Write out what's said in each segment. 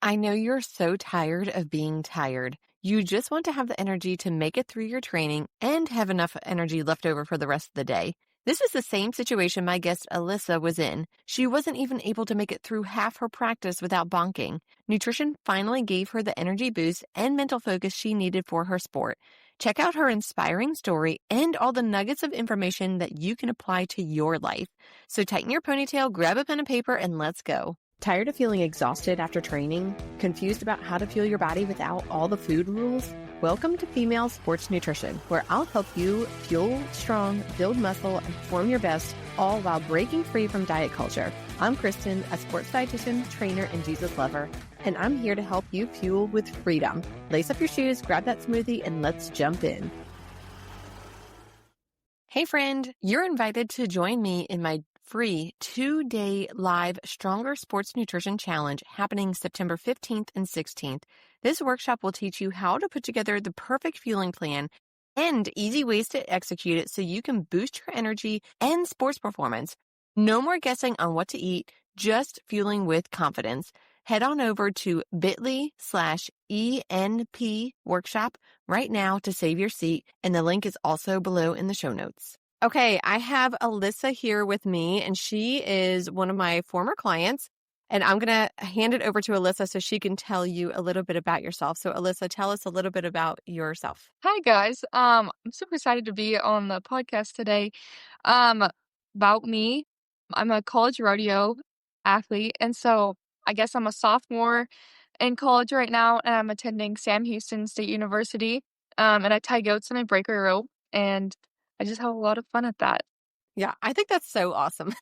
I know you're so tired of being tired. You just want to have the energy to make it through your training and have enough energy left over for the rest of the day. This is the same situation my guest Alyssa was in. She wasn't even able to make it through half her practice without bonking. Nutrition finally gave her the energy boost and mental focus she needed for her sport. Check out her inspiring story and all the nuggets of information that you can apply to your life. So tighten your ponytail, grab a pen and paper, and let's go. Tired of feeling exhausted after training? Confused about how to fuel your body without all the food rules? Welcome to Female Sports Nutrition, where I'll help you fuel strong, build muscle, and perform your best, all while breaking free from diet culture. I'm Kristen, a sports dietitian, trainer, and Jesus lover, and I'm here to help you fuel with freedom. Lace up your shoes, grab that smoothie, and let's jump in. Hey friend, you're invited to join me in my free 2-day live Stronger Sports Nutrition Challenge happening September 15th and 16th. This workshop will teach you how to put together the perfect fueling plan and easy ways to execute it so you can boost your energy and sports performance. No more guessing on what to eat, just fueling with confidence. Head on over to bit.ly/ENP workshop right now to save your seat, and the link is also below in the show notes. Okay, I have Alyssa here with me, and she is one of my former clients, and I'm going to hand it over to Alyssa so she can tell you a little bit about yourself. So Alyssa, tell us a little bit about yourself. Hi guys. I'm super excited to be on the podcast today. Um, about me, I'm a college rodeo athlete, and so I guess I'm a sophomore in college right now, and I'm attending Sam Houston State University. And I tie goats and I break a rope, and I just have a lot of fun at that. Yeah, I think that's so awesome. To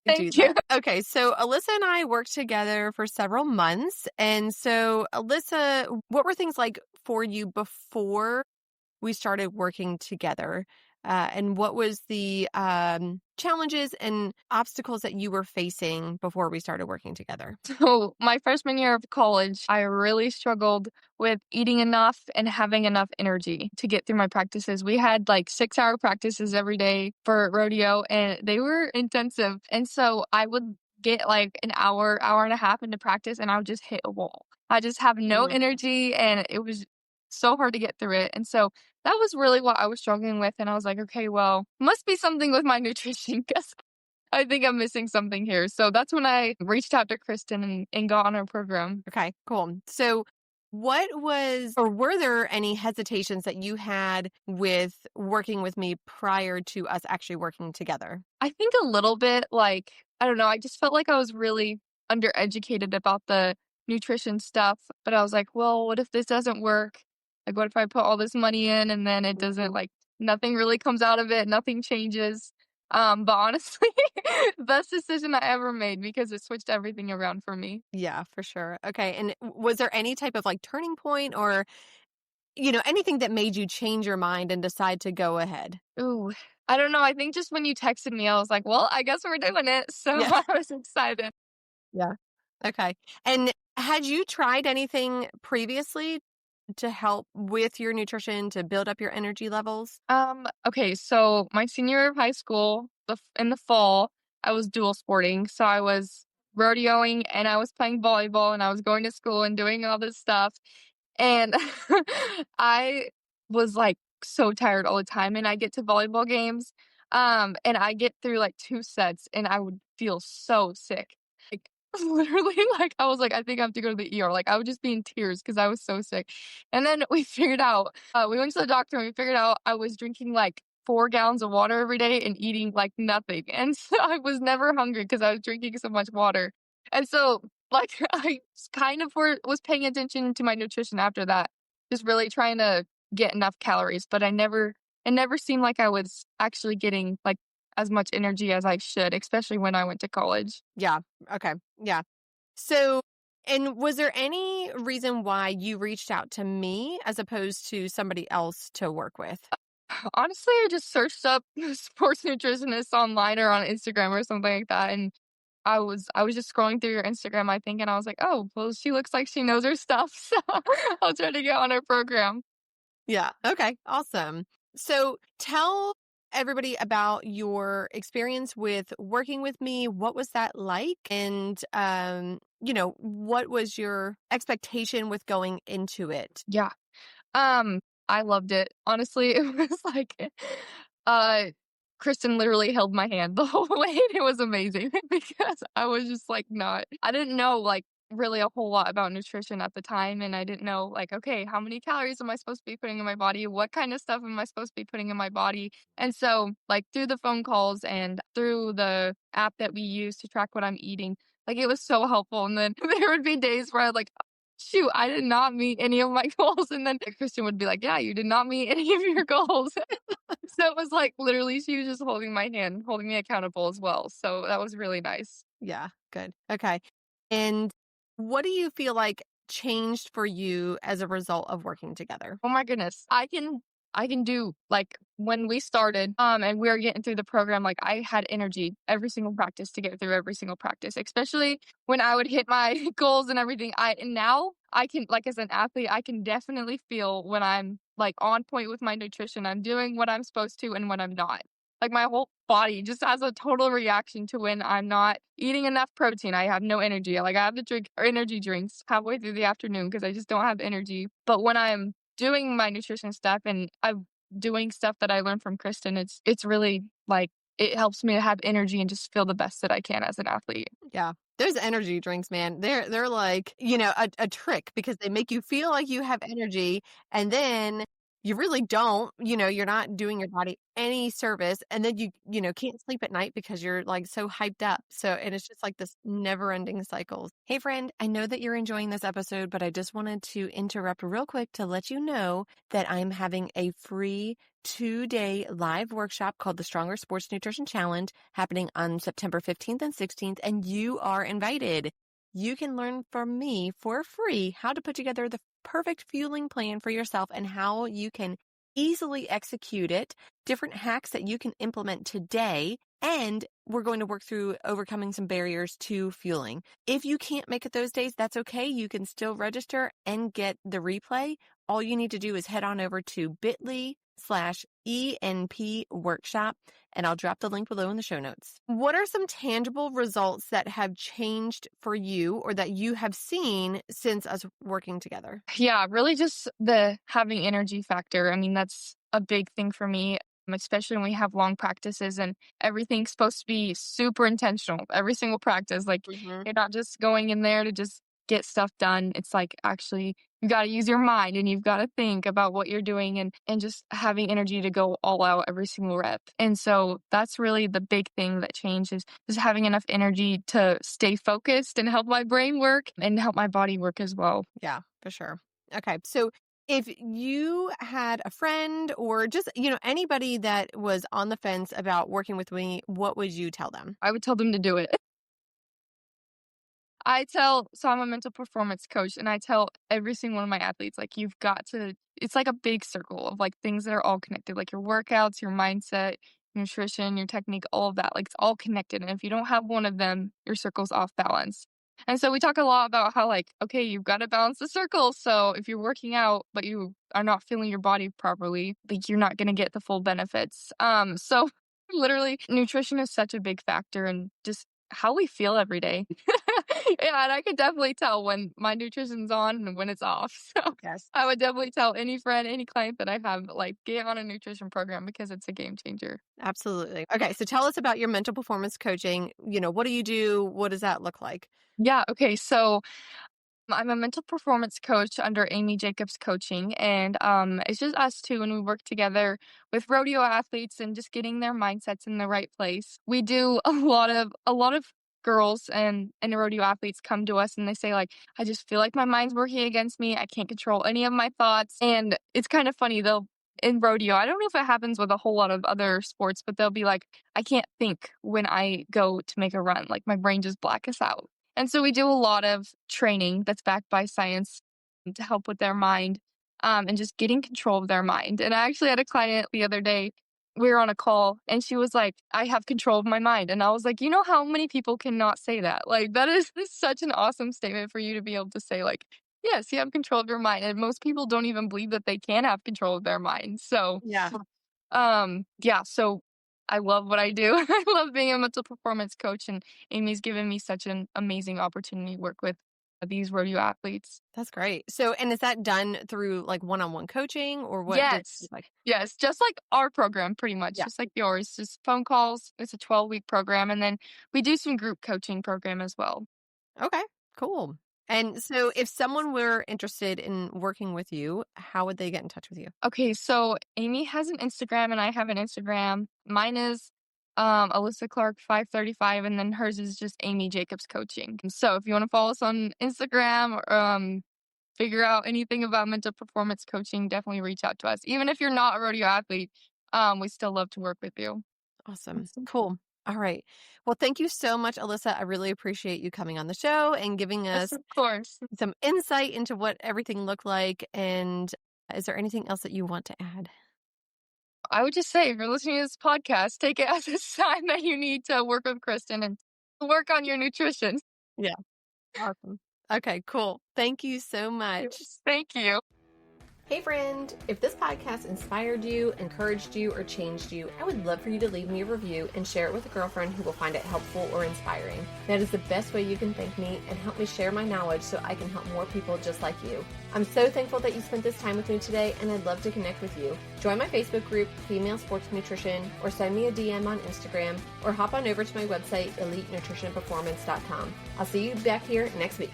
do Thank you. that. Okay, so Alyssa and I worked together for several months. And so, Alyssa, what were things like for you before we started working together? And what was the challenges and obstacles that you were facing before we started working together? So, my freshman year of college, I really struggled with eating enough and having enough energy to get through my practices. We had like 6-hour practices every day for rodeo, and they were intensive. And so, I would get like an hour, hour and a half into practice, and I would just hit a wall. I just have no Mhm. energy, and it was so hard to get through it. And so, that was really what I was struggling with. And I was like, okay, well, must be something with my nutrition because I think I'm missing something here. So that's when I reached out to Kristen and got on her program. Okay, cool. So, what was, or were there any hesitations that you had with working with me prior to us actually working together? I think a little bit like, I don't know, I just felt like I was really undereducated about the nutrition stuff. But I was like, well, what if this doesn't work? Like, what if I put all this money in and then it doesn't, like, nothing really comes out of it, nothing changes? But honestly, best decision I ever made because it switched everything around for me. Yeah, for sure. Okay. And was there any type of like turning point or, anything that made you change your mind and decide to go ahead? Ooh, I don't know. I think just when you texted me, I was like, well, I guess we're doing it. So Yeah. I was excited. Yeah. Okay. And had you tried anything previously to help with your nutrition to build up your energy levels? Okay, so my senior year of high school, in the fall, I was dual sporting. So I was rodeoing and I was playing volleyball and I was going to school and doing all this stuff. And I was like so tired all the time. And I get to volleyball games, and I get through like 2 sets and I would feel so sick. Like literally, like I was like, I think I have to go to the ER. Like I would just be in tears because I was so sick. And then we figured out, we went to the doctor and we figured out I was drinking like 4 gallons of water every day and eating like nothing. And so I was never hungry because I was drinking so much water. And so, like, kind of was paying attention to my nutrition after that, just really trying to get enough calories. But it never seemed like I was actually getting like as much energy as I should, especially when I went to college. Yeah. Okay. Yeah. So, and was there any reason why you reached out to me as opposed to somebody else to work with? Honestly, I just searched up sports nutritionists online or on Instagram or something like that, and I was just scrolling through your Instagram, I think, and I was like, "Oh, well, she looks like she knows her stuff, so I'll try to get on her program." Yeah. Okay. Awesome. So tell everybody about your experience with working with me. What was that like? And, what was your expectation with going into it? Yeah. I loved it. Honestly, it was like, uh, Kristen literally held my hand the whole way, and it was amazing because I was just like not I didn't know like really a whole lot about nutrition at the time, and I didn't know like, okay, how many calories am I supposed to be putting in my body? What kind of stuff am I supposed to be putting in my body? And so, like through the phone calls and through the app that we use to track what I'm eating, like it was so helpful. And then there would be days where I like shoot, I did not meet any of my goals. And then Christian would be like, yeah, you did not meet any of your goals. So it was like literally she was just holding my hand, holding me accountable as well. So that was really nice. Yeah, good. Okay. And what do you feel like changed for you as a result of working together? Oh my goodness. I can do like when we started and we were getting through the program, like I had energy every single practice to get through every single practice, especially when I would hit my goals and everything. And now I can like as an athlete, I can definitely feel when I'm like on point with my nutrition. I'm doing what I'm supposed to and when I'm not. Like my whole body just has a total reaction to when I'm not eating enough protein. I have no energy. Like I have to drink energy drinks halfway through the afternoon because I just don't have energy. But when I'm doing my nutrition stuff and I'm doing stuff that I learned from Kristen, it's really like it helps me to have energy and just feel the best that I can as an athlete. Yeah. Those energy drinks, man, they're like, a trick because they make you feel like you have energy and then you really don't, you're not doing your body any service and then you can't sleep at night because you're like so hyped up. So, and it's just like this never-ending cycle. Hey friend, I know that you're enjoying this episode, but I just wanted to interrupt real quick to let you know that I'm having a free 2-day live workshop called the Stronger Sports Nutrition Challenge happening on September 15th and 16th, and you are invited. You can learn from me for free how to put together the perfect fueling plan for yourself and how you can easily execute it, different hacks that you can implement today, and we're going to work through overcoming some barriers to fueling. If you can't make it those days, that's okay. You can still register and get the replay. All you need to do is head on over to bit.ly/ENP workshop, and I'll drop the link below in the show notes. What are some tangible results that have changed for you or that you have seen since us working together? Yeah, really just the having energy factor. I mean, that's a big thing for me, especially when we have long practices and everything's supposed to be super intentional. Every single practice, like Mm-hmm. you're not just going in there to just get stuff done. It's like actually you got to use your mind and you've got to think about what you're doing and just having energy to go all out every single rep. And so that's really the big thing that changes just having enough energy to stay focused and help my brain work and help my body work as well. Yeah, for sure. Okay. So if you had a friend or just, anybody that was on the fence about working with me, what would you tell them? I would tell them to do it. So I'm a mental performance coach and I tell every single one of my athletes, like, you've got to, it's like a big circle of like things that are all connected, like your workouts, your mindset, nutrition, your technique, all of that. Like it's all connected. And if you don't have one of them, your circle's off balance. And so we talk a lot about how, like, okay, you've got to balance the circle. So if you're working out, but you are not feeling your body properly, like you're not going to get the full benefits. So literally nutrition is such a big factor in just how we feel every day. Yeah, and I could definitely tell when my nutrition's on and when it's off. So Yes. I would definitely tell any friend, any client that I have, like, get on a nutrition program because it's a game changer. Absolutely. Okay. So tell us about your mental performance coaching. What do you do? What does that look like? Yeah, okay, so I'm a mental performance coach under Amy Jacobs Coaching, and it's just us two, and we work together with rodeo athletes and just getting their mindsets in the right place. We do a lot of girls and rodeo athletes come to us and they say like, I just feel like my mind's working against me. I can't control any of my thoughts, and it's kind of funny. They'll in rodeo, I don't know if it happens with a whole lot of other sports, but they'll be like, I can't think when I go to make a run. Like my brain just blackens out. And so we do a lot of training that's backed by science to help with their mind, and just getting control of their mind. And I actually had a client the other day. We were on a call and she was like, I have control of my mind. And I was like, you know how many people cannot say that? Like, that is such an awesome statement for you to be able to say, like, yes, you have control of your mind. And most people don't even believe that they can have control of their mind. So, Yeah. Yeah, so I love what I do. I love being a mental performance coach, and Amy's given me such an amazing opportunity to work with these rodeo athletes. That's great. So, and is that done through like one-on-one coaching or what does it Yes. look like? Yes, just like our program pretty much, Yeah. just like yours, just phone calls. It's a 12-week program, and then we do some group coaching program as well. Okay, cool. And so if someone were interested in working with you, how would they get in touch with you? Okay, so Amy has an Instagram and I have an Instagram. Mine is Alyssa Clark 535, and then hers is just Amy Jacobs Coaching. So if you want to follow us on Instagram or figure out anything about mental performance coaching, definitely reach out to us. Even if you're not a rodeo athlete, we still love to work with you. Awesome. Awesome. Cool. All right. Well, thank you so much, Alyssa. I really appreciate you coming on the show and giving Yes, us of course. some insight into what everything looked like. And is there anything else that you want to add? I would just say if you're listening to this podcast, take it as a sign that you need to work with Kristen and work on your nutrition. Yeah. Awesome. Okay, cool. Thank you so much. Yes, thank you. Hey friend, if this podcast inspired you, encouraged you, or changed you, I would love for you to leave me a review and share it with a girlfriend who will find it helpful or inspiring. That is the best way you can thank me and help me share my knowledge so I can help more people just like you. I'm so thankful that you spent this time with me today, and I'd love to connect with you. Join my Facebook group, Female Sports Nutrition, or send me a DM on Instagram, or hop on over to my website, elitenutritionperformance.com. I'll see you back here next week.